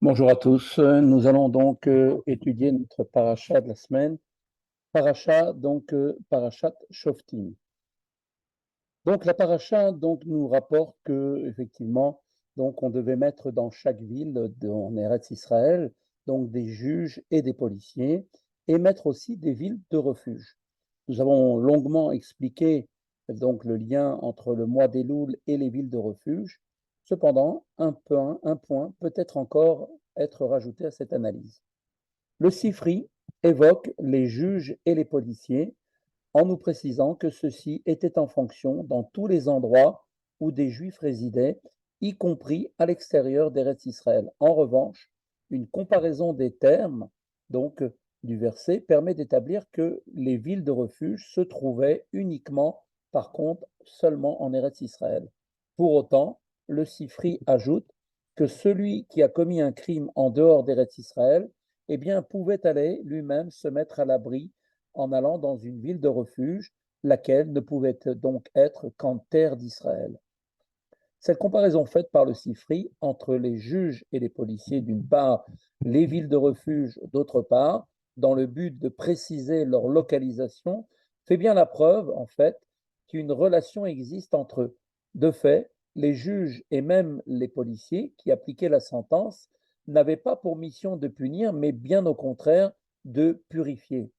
Bonjour à tous. Nous allons donc étudier notre paracha de la semaine, parachat Shoftim. Donc la paracha donc nous rapporte que effectivement donc on devait mettre dans chaque ville en Eretz Israël donc des juges et des policiers et mettre aussi des villes de refuge. Nous avons longuement expliqué donc le lien entre le mois d'Elul et les villes de refuge. Cependant, un point peut être encore être rajouté à cette analyse. Le Sifri évoque les juges et les policiers en nous précisant que ceux-ci étaient en fonction dans tous les endroits où des Juifs résidaient, y compris à l'extérieur d'Eretz Israël. En revanche, une comparaison des termes donc du verset permet d'établir que les villes de refuge se trouvaient uniquement, par contre, seulement en Eretz Israël. Pour autant, le Sifri ajoute que celui qui a commis un crime en dehors d'Eretz Israël, eh bien, pouvait aller lui-même se mettre à l'abri en allant dans une ville de refuge, laquelle ne pouvait donc être qu'en terre d'Israël. Cette comparaison faite par le Sifri entre les juges et les policiers d'une part, les villes de refuge d'autre part, dans le but de préciser leur localisation, fait bien la preuve, en fait, qu'une relation existe entre eux. De fait, les juges et même les policiers qui appliquaient la sentence n'avaient pas pour mission de punir, mais bien au contraire de purifier.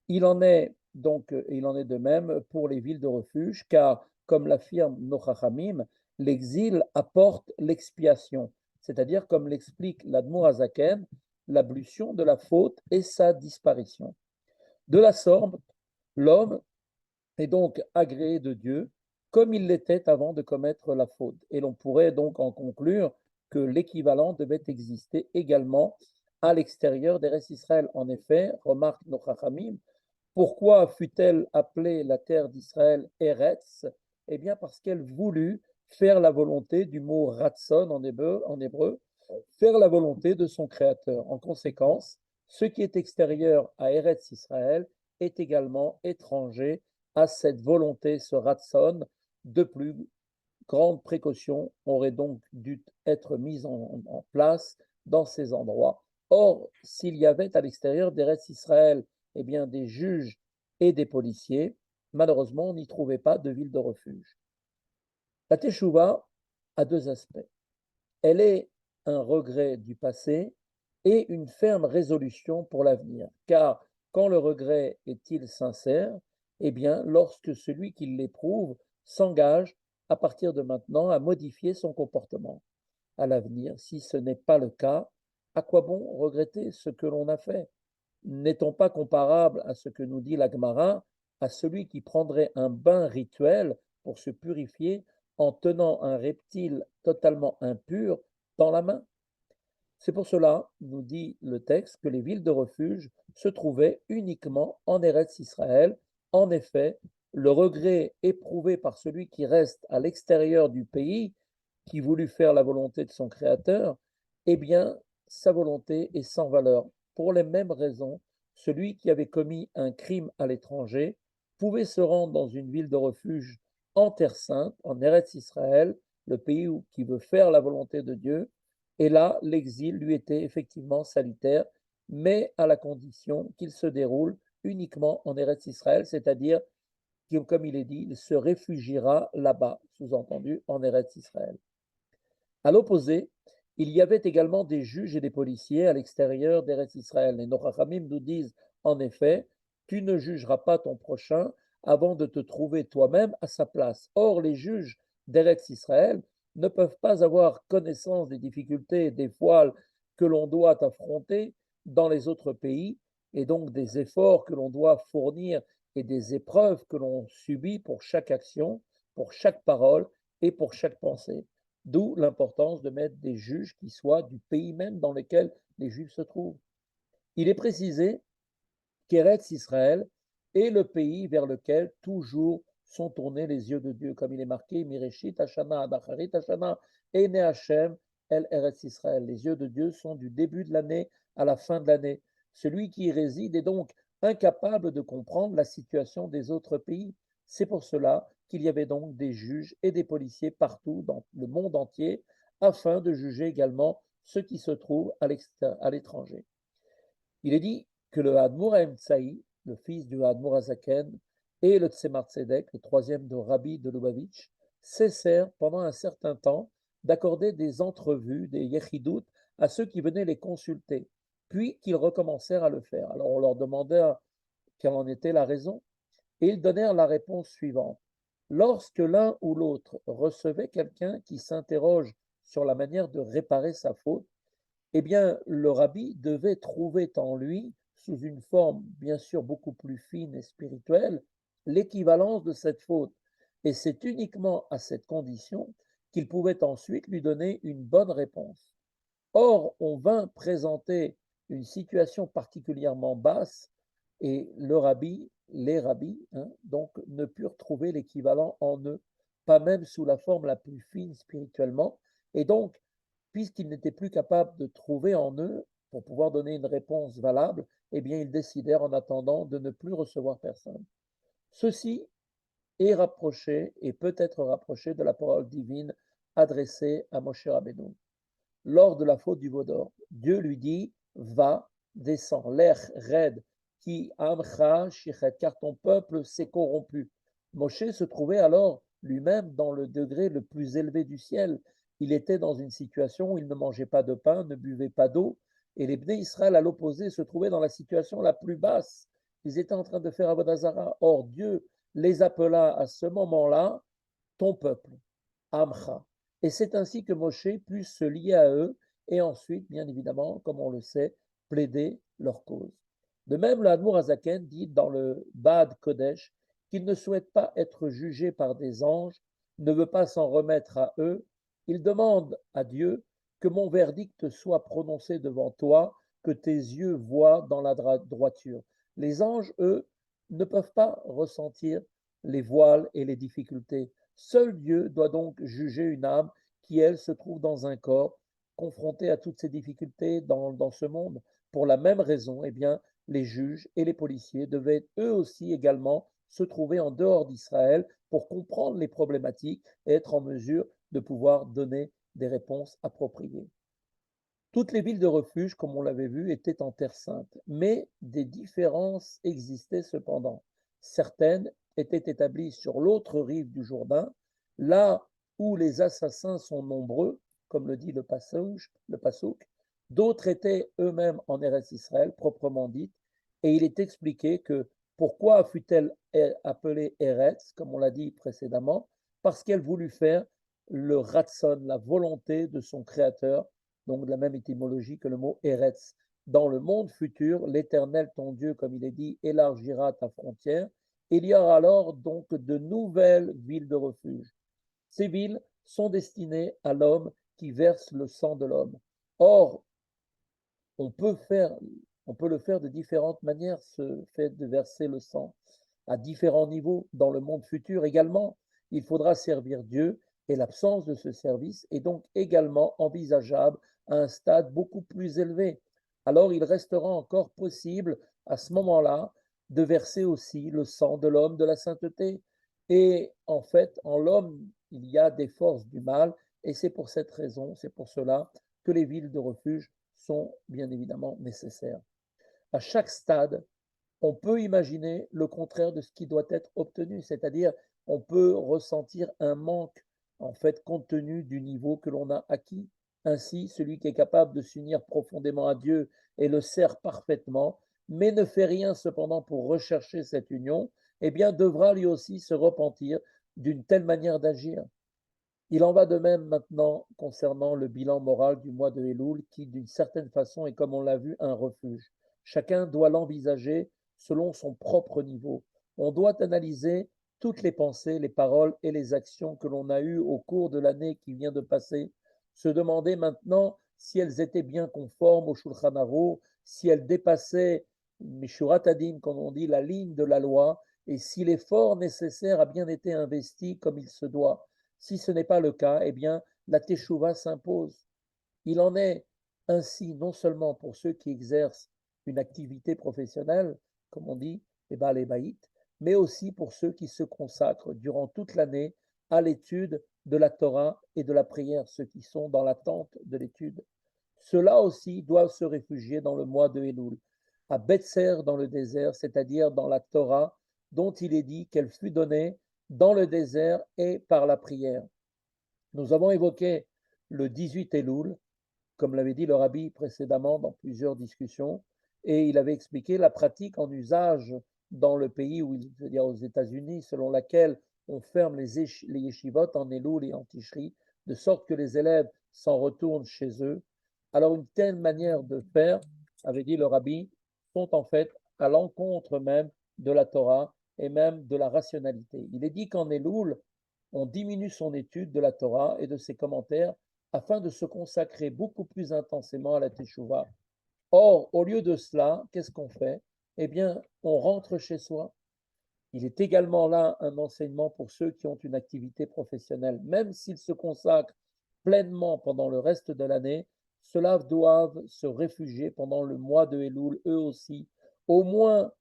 Il en est de même pour les villes de refuge, car, comme l'affirme nos Chachamim, l'exil apporte l'expiation, c'est-à-dire, comme l'explique l'Admour Azaken, l'ablution de la faute et sa disparition. De la sorte, l'homme est donc agréé de Dieu, comme il l'était avant de commettre la faute. Et l'on pourrait donc en conclure que l'équivalent devait exister également à l'extérieur des restes Israël. En effet, remarque nos Chachamim, pourquoi fut-elle appelée la terre d'Israël Eretz? Eh bien, parce qu'elle voulut faire la volonté du mot Ratson en hébreu, faire la volonté de son créateur. En conséquence, ce qui est extérieur à Eretz Israël est également étranger à cette volonté, ce Ratson. De plus grande précaution aurait donc dû être mise en place dans ces endroits. Or, s'il y avait à l'extérieur d'Eretz Israël eh bien, des juges et des policiers, malheureusement, on n'y trouvait pas de ville de refuge. La Teshuvah a deux aspects. Elle est un regret du passé et une ferme résolution pour l'avenir. Car quand le regret est-il sincère? Eh bien, lorsque celui qui l'éprouve s'engage à partir de maintenant à modifier son comportement. À l'avenir, si ce n'est pas le cas, à quoi bon regretter ce que l'on a fait? N'est-on pas comparable à ce que nous dit la Gemara, à celui qui prendrait un bain rituel pour se purifier en tenant un reptile totalement impur dans la main? C'est pour cela, nous dit le texte, que les villes de refuge se trouvaient uniquement en Eretz Israël. En effet, le regret éprouvé par celui qui reste à l'extérieur du pays, qui voulut faire la volonté de son Créateur, eh bien, sa volonté est sans valeur. Pour les mêmes raisons, celui qui avait commis un crime à l'étranger pouvait se rendre dans une ville de refuge en Terre Sainte, en Eretz Israël, le pays qui veut faire la volonté de Dieu, et là, l'exil lui était effectivement salutaire, mais à la condition qu'il se déroule uniquement en Eretz Israël, c'est-à-dire comme il est dit, il se réfugiera là-bas, sous-entendu en Eretz Israël. À l'opposé, il y avait également des juges et des policiers à l'extérieur d'Eretz Israël. Les Nochachamim nous disent en effet, tu ne jugeras pas ton prochain avant de te trouver toi-même à sa place. Or, les juges d'Eretz Israël ne peuvent pas avoir connaissance des difficultés et des foiles que l'on doit affronter dans les autres pays et donc des efforts que l'on doit fournir et des épreuves que l'on subit pour chaque action, pour chaque parole et pour chaque pensée. D'où l'importance de mettre des juges qui soient du pays même dans lequel les Juifs se trouvent. Il est précisé qu'Eretz Israël est le pays vers lequel toujours sont tournés les yeux de Dieu, comme il est marqué Mireshit Hashana Adacharit Hashana Ene Hashem El Eretz Israël. Les yeux de Dieu sont du début de l'année à la fin de l'année. Celui qui y réside est donc incapable de comprendre la situation des autres pays. C'est pour cela qu'il y avait donc des juges et des policiers partout dans le monde entier afin de juger également ceux qui se trouvent à l'étranger. Il est dit que le Hadmour Haïm le fils du Hadmour Azaken, et le Tzemar Tzedek, le troisième de Rabbi de Lubavitch, cessèrent pendant un certain temps d'accorder des entrevues, des yechidout, à ceux qui venaient les consulter, puis qu'ils recommencèrent à le faire. Alors on leur demandait quelle en était la raison, et ils donnèrent la réponse suivante. Lorsque l'un ou l'autre recevait quelqu'un qui s'interroge sur la manière de réparer sa faute, eh bien, le rabbi devait trouver en lui, sous une forme bien sûr beaucoup plus fine et spirituelle, l'équivalence de cette faute. Et c'est uniquement à cette condition qu'il pouvait ensuite lui donner une bonne réponse. Or, on vint présenter une situation particulièrement basse et le rabbi, les rabbis, donc, ne purent trouver l'équivalent en eux, pas même sous la forme la plus fine spirituellement. Et donc, puisqu'ils n'étaient plus capables de trouver en eux, pour pouvoir donner une réponse valable, eh bien, ils décidèrent en attendant de ne plus recevoir personne. Ceci est rapproché et peut être rapproché de la parole divine adressée à Moshe Rabbeinu. Lors de la faute du veau d'or, Dieu lui dit, va, descends, l'air raide, qui amcha shichet, car ton peuple s'est corrompu. Moshe se trouvait alors lui-même dans le degré le plus élevé du ciel. Il était dans une situation où il ne mangeait pas de pain, ne buvait pas d'eau, et les Bnei Israël, à l'opposé, se trouvaient dans la situation la plus basse. Ils étaient en train de faire Avodah Zarah. Or, Dieu les appela à ce moment-là ton peuple, Amcha. Et c'est ainsi que Moshe put se lier à eux et ensuite, bien évidemment, comme on le sait, plaider leur cause. De même, le Hadmour Azaken dit dans le Bad Kodesh qu'il ne souhaite pas être jugé par des anges, ne veut pas s'en remettre à eux. Il demande à Dieu que mon verdict soit prononcé devant toi, que tes yeux voient dans la droiture. Les anges, eux, ne peuvent pas ressentir les voiles et les difficultés. Seul Dieu doit donc juger une âme qui, elle, se trouve dans un corps, confrontée à toutes ces difficultés dans ce monde. Pour la même raison, eh bien, les juges et les policiers devaient eux aussi également se trouver en dehors d'Israël pour comprendre les problématiques et être en mesure de pouvoir donner des réponses appropriées. Toutes les villes de refuge, comme on l'avait vu, étaient en Terre sainte, mais des différences existaient cependant. Certaines étaient établies sur l'autre rive du Jourdain, là où les assassins sont nombreux, comme le dit le Passouk. D'autres étaient eux-mêmes en Eretz Israël, proprement dite, et il est expliqué que pourquoi fut-elle appelée Eretz, comme on l'a dit précédemment, parce qu'elle voulut faire le ratson, la volonté de son créateur, donc de la même étymologie que le mot Eretz. Dans le monde futur, l'Éternel, ton Dieu, comme il est dit, élargira ta frontière. Il y aura alors donc de nouvelles villes de refuge. Ces villes sont destinées à l'homme qui verse le sang de l'homme. Or, on peut, on peut le faire de différentes manières, ce fait de verser le sang, à différents niveaux. Dans le monde futur également, il faudra servir Dieu et l'absence de ce service est donc également envisageable à un stade beaucoup plus élevé. Alors il restera encore possible à ce moment-là de verser aussi le sang de l'homme de la sainteté. Et en fait, en l'homme, il y a des forces du mal, et c'est pour cette raison, c'est pour cela que les villes de refuge sont bien évidemment nécessaires. À chaque stade, on peut imaginer le contraire de ce qui doit être obtenu, c'est-à-dire on peut ressentir un manque en fait compte tenu du niveau que l'on a acquis. Ainsi, celui qui est capable de s'unir profondément à Dieu et le sert parfaitement, mais ne fait rien cependant pour rechercher cette union, eh bien devra lui aussi se repentir d'une telle manière d'agir. Il en va de même maintenant concernant le bilan moral du mois de Elul, qui d'une certaine façon est, comme on l'a vu, un refuge. Chacun doit l'envisager selon son propre niveau. On doit analyser toutes les pensées, les paroles et les actions que l'on a eues au cours de l'année qui vient de passer, se demander maintenant si elles étaient bien conformes au Shulchan Aruch, si elles dépassaient Mishurat Adim, comme on dit, la ligne de la loi, et si l'effort nécessaire a bien été investi comme il se doit. Si ce n'est pas le cas, eh bien, la teshuva s'impose. Il en est ainsi non seulement pour ceux qui exercent une activité professionnelle, comme on dit, les Baal Baït, mais aussi pour ceux qui se consacrent durant toute l'année à l'étude de la Torah et de la prière, ceux qui sont dans l'attente de l'étude. ceux-là aussi doivent se réfugier dans le mois de Elul, à Betser dans le désert, c'est-à-dire dans la Torah, dont il est dit qu'elle fut donnée dans le désert et par la prière. Nous avons évoqué le 18 Elul, comme l'avait dit le rabbi précédemment dans plusieurs discussions, et il avait expliqué la pratique en usage dans le pays, c'est-à-dire aux États-Unis, selon laquelle on ferme les yeshivot en Elul et en Tishri, de sorte que les élèves s'en retournent chez eux. Alors une telle manière de faire, avait dit le rabbi, sont en fait à l'encontre même de la Torah et même de la rationalité. Il est dit qu'en Elul, on diminue son étude de la Torah et de ses commentaires afin de se consacrer beaucoup plus intensément à la Teshuvah. Or, au lieu de cela, qu'est-ce qu'on fait? Eh bien, on rentre chez soi. Il est également là un enseignement pour ceux qui ont une activité professionnelle. Même s'ils se consacrent pleinement pendant le reste de l'année, ceux-là doivent se réfugier pendant le mois de Elul, eux aussi, au moins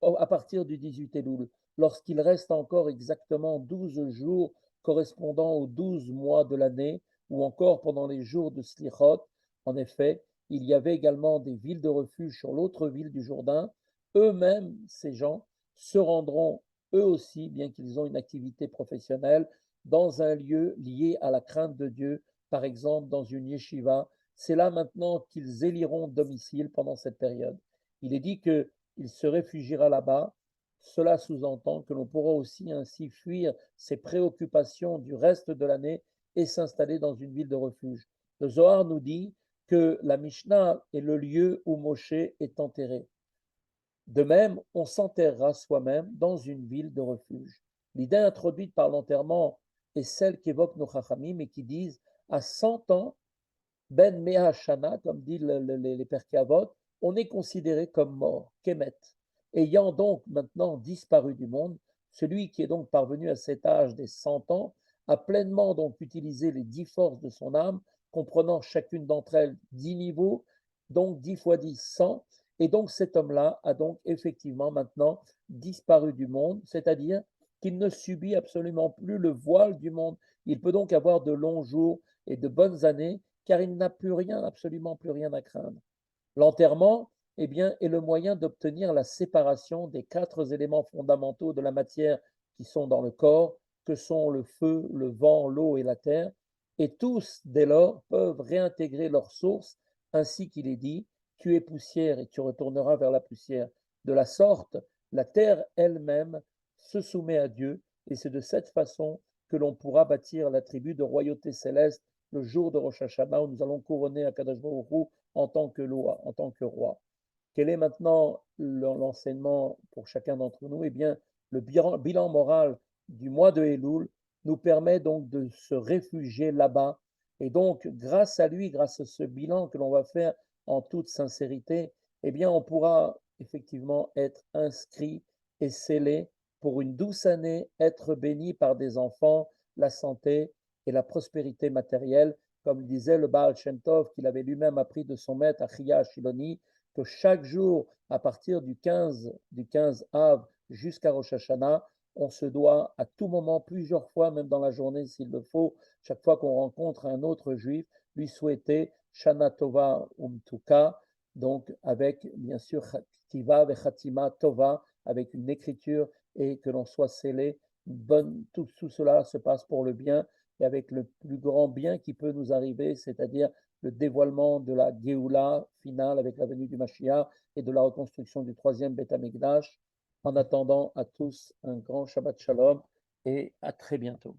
à partir du 18 Elul, lorsqu'il reste encore exactement 12 jours correspondant aux 12 mois de l'année, ou encore pendant les jours de Slichot. En effet, il y avait également des villes de refuge sur l'autre ville du Jourdain. Eux-mêmes, ces gens, se rendront eux aussi, bien qu'ils ont une activité professionnelle, dans un lieu lié à la crainte de Dieu, par exemple dans une yeshiva. C'est là maintenant qu'ils éliront domicile pendant cette période. Il est dit que il se réfugiera là-bas. Cela sous-entend que l'on pourra aussi ainsi fuir ses préoccupations du reste de l'année et s'installer dans une ville de refuge. Le Zohar nous dit que la Mishnah est le lieu où Moshe est enterré. De même, on s'enterrera soi-même dans une ville de refuge. L'idée introduite par l'enterrement est celle qu'évoquent nos Chachamim et qui disent à 100 ans, ben Mea Shana, comme disent les Perkei Avot, on est considéré comme mort, Kemet. Ayant donc maintenant disparu du monde, celui qui est donc parvenu à cet âge des 100 ans a pleinement donc utilisé les 10 forces de son âme, comprenant chacune d'entre elles 10 niveaux, donc 10 fois 10, 100. Et donc cet homme-là a donc effectivement maintenant disparu du monde, c'est-à-dire qu'il ne subit absolument plus le voile du monde. Il peut donc avoir de longs jours et de bonnes années car il n'a plus rien, absolument plus rien à craindre. L'enterrement, eh bien, est le moyen d'obtenir la séparation des 4 éléments fondamentaux de la matière qui sont dans le corps, que sont le feu, le vent, l'eau et la terre, et tous, dès lors, peuvent réintégrer leur source, ainsi qu'il est dit, tu es poussière et tu retourneras vers la poussière. De la sorte, la terre elle-même se soumet à Dieu, et c'est de cette façon que l'on pourra bâtir l'attribut de royauté céleste le jour de Rosh Hashanah, où nous allons couronner Akadosh Baruch Hu en tant que loi, en tant que roi. Quel est maintenant l'enseignement pour chacun d'entre nous? Eh bien, le bilan moral du mois de Elul nous permet donc de se réfugier là-bas. Et donc, grâce à lui, grâce à ce bilan que l'on va faire en toute sincérité, eh bien, on pourra effectivement être inscrit et scellé pour une douce année, être béni par des enfants, la santé et la prospérité matérielle, comme disait le Baal Shem Tov, qu'il avait lui-même appris de son maître Achia Shiloni, que chaque jour, à partir du 15 Av jusqu'à Rosh Hashanah, on se doit à tout moment, plusieurs fois, même dans la journée s'il le faut, chaque fois qu'on rencontre un autre juif, lui souhaiter Shana Tova Umtuka, donc avec bien sûr Ktiva Vechatima Tova, avec une écriture et que l'on soit scellé. Tout cela se passe pour le bien et avec le plus grand bien qui peut nous arriver, c'est-à-dire le dévoilement de la Géoula finale avec la venue du Mashiach et de la reconstruction du troisième Beth Amikdash. En attendant à tous un grand Shabbat Shalom et à très bientôt.